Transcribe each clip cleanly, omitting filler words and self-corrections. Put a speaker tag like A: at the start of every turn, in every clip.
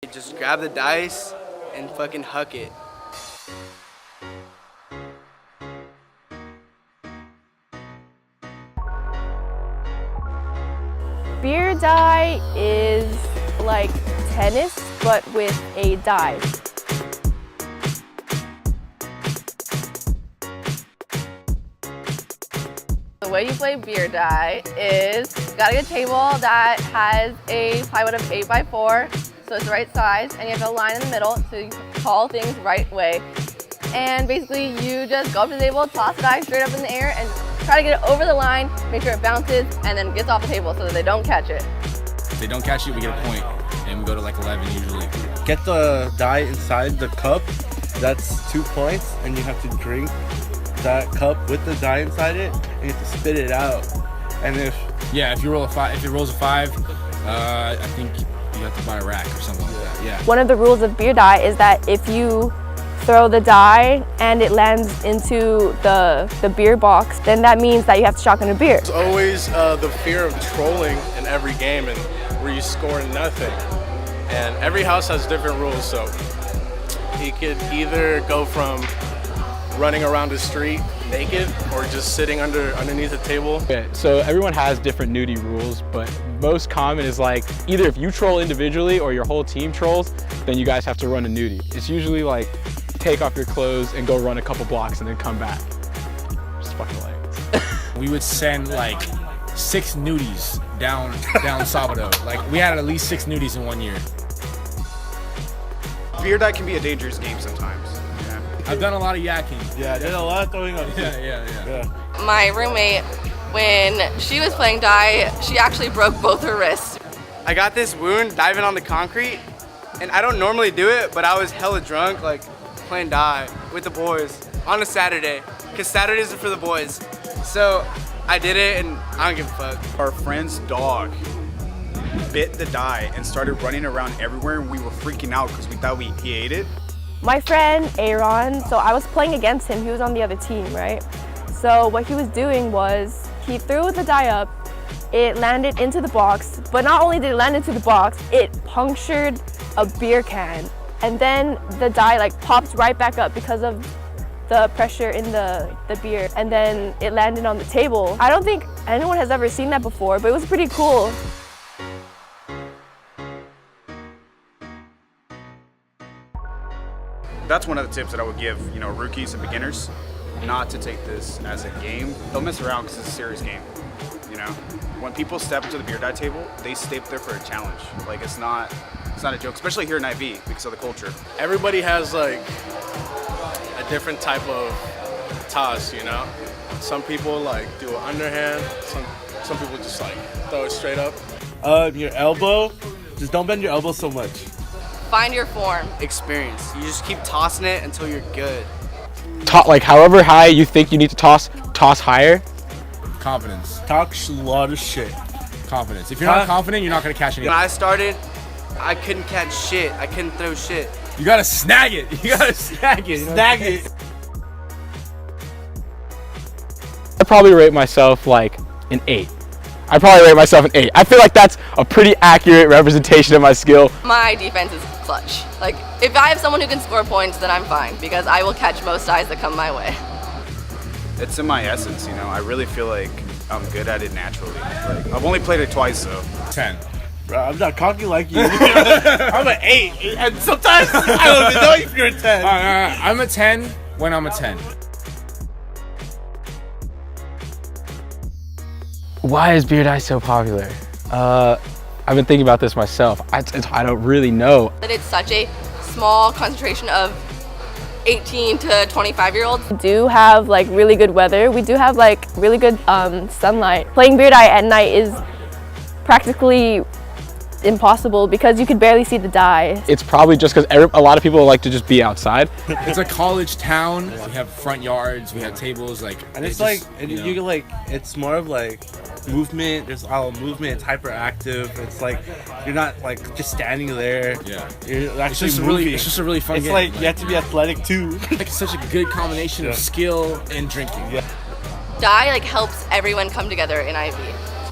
A: Just grab the dice and fucking huck it.
B: Beer die is like tennis, but with a die. The way you play beer die is you gotta get a table that has a plywood of 8x4, so it's the right size, and you have a line in the middle so you call things right way. And basically you just go up to the table, toss the die straight up in the air, and try to get it over the line, make sure it bounces, and then gets off the table so that they don't catch it.
C: If they don't catch it, we get a point, and we go to like 11 usually.
D: Get the die inside the cup, that's 2 points, and you have to drink that cup with the die inside it, and you have to spit it out. And if
C: you roll a 5, if it rolls a 5, I think you have to buy a rack or something like that. Yeah.
B: One of the rules of beer die is that if you throw the die and it lands into the beer box, then that means that you have to shotgun a beer.
E: There's always the fear of trolling in every game and where you score nothing. And every house has different rules, so you could either go from running around the street naked or just sitting underneath a table.
F: Okay, so everyone has different nudie rules, but most common is like either if you troll individually or your whole team trolls, then you guys have to run a nudie. It's usually like take off your clothes and go run a couple blocks and then come back. Just fucking hilarious.
C: We would send like 6 nudies down Salvador. Like we had at least 6 nudies in 1 year.
G: Beer die can be a dangerous game sometimes. Yeah.
C: I've done a lot of yakking.
D: yeah, there's a lot of throwing up.
C: Yeah.
B: My roommate, when she was playing die, she actually broke both her wrists.
A: I got this wound diving on the concrete, and I don't normally do it, but I was hella drunk, like playing die with the boys on a Saturday, because Saturdays are for the boys. So I did it, and I don't give a fuck.
G: Our friend's dog bit the die and started running around everywhere, and we were freaking out because we thought he ate it.
B: My friend Aaron, so I was playing against him, he was on the other team, right? So what he was doing was he threw the die up, it landed into the box, but not only did it land into the box, it punctured a beer can. And then the die like pops right back up because of the pressure in the beer. And then it landed on the table. I don't think anyone has ever seen that before, but it was pretty cool.
G: That's one of the tips that I would give, rookies and beginners, not to take this as a game. Don't mess around because it's a serious game. When people step into the beer die table, they stay up there for a challenge. Like it's not a joke, especially here in IV because of the culture.
E: Everybody has like a different type of toss, Some people like do an underhand, some people just like throw it straight up.
D: Your elbow, just don't bend your elbow so much.
B: Find your form.
A: Experience. You just keep tossing it until you're good.
F: Like however high you think you need to toss higher.
C: Confidence.
D: Talk a lot of shit.
C: Confidence. If you're not confident, you're not gonna catch anything.
A: When I started, I couldn't catch shit. I couldn't throw shit.
C: You gotta snag it. You gotta snag it.
D: Snag it.
F: I probably rate myself like an 8. I probably rate myself an 8. I feel like that's a pretty accurate representation of my skill.
B: My defense is clutch. Like if I have someone who can score points, then I'm fine because I will catch most dice that come my way.
G: It's in my essence, I really feel like I'm good at it naturally. Like I've only played it twice though.
C: 10.
D: Bro, I'm not cocky like you. I'm an 8, and sometimes I don't even know if you're a 10.
C: All right. I'm a 10 when I'm a 10.
F: Why is beer die so popular? I've been thinking about this myself. I don't really know.
B: That it's such a small concentration of 18 to 25-year-olds. We do have like really good weather. We do have like really good sunlight. Playing beer die at night is practically impossible because you could barely see the die.
F: It's probably just because a lot of people like to just be outside.
C: It's a college town. We have front yards. We have tables.
D: And it's it's more of like movement. There's all movement. It's hyperactive. It's like you're not like just standing there.
C: Yeah.
D: You're actually moving.
C: It's just a really fun
D: It's
C: game.
D: like you have to be athletic too.
C: Like it's such a good combination of skill and drinking.
D: Yeah.
B: Die like helps everyone come together in IV.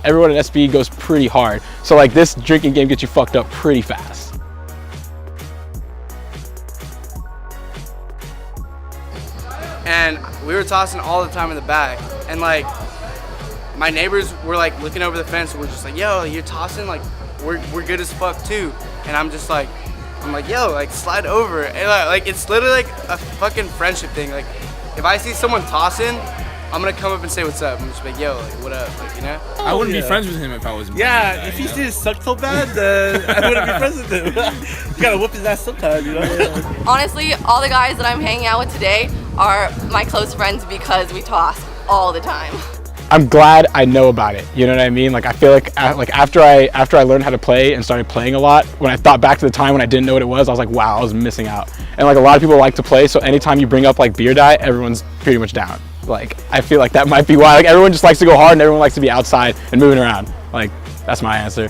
F: Everyone in SB goes pretty hard. So like this drinking game gets you fucked up pretty fast.
A: and we were tossing all the time in the back, and like my neighbors were like looking over the fence, and we're just like, yo, you're tossing, like we're good as fuck too. And I'm like, yo, like slide over. And like it's literally like a fucking friendship thing. Like if I see someone tossing, I'm gonna come up and say what's up. I'm just like, yo, like what up, like, you know?
C: I wouldn't be
D: yeah.
C: friends with him if I was.
D: Yeah, if he didn't suck so bad, then I wouldn't be friends with him. You gotta whoop his ass sometime, you know?
H: Honestly, all the guys that I'm hanging out with today are my close friends because we toss all the time.
F: I'm glad I know about it. You know what I mean? Like I feel like after I learned how to play and started playing a lot, when I thought back to the time when I didn't know what it was, I was like, wow, I was missing out. And like a lot of people like to play, so anytime you bring up like beer die, everyone's pretty much down. Like I feel like that might be why. Like everyone just likes to go hard and everyone likes to be outside and moving around. Like that's my answer.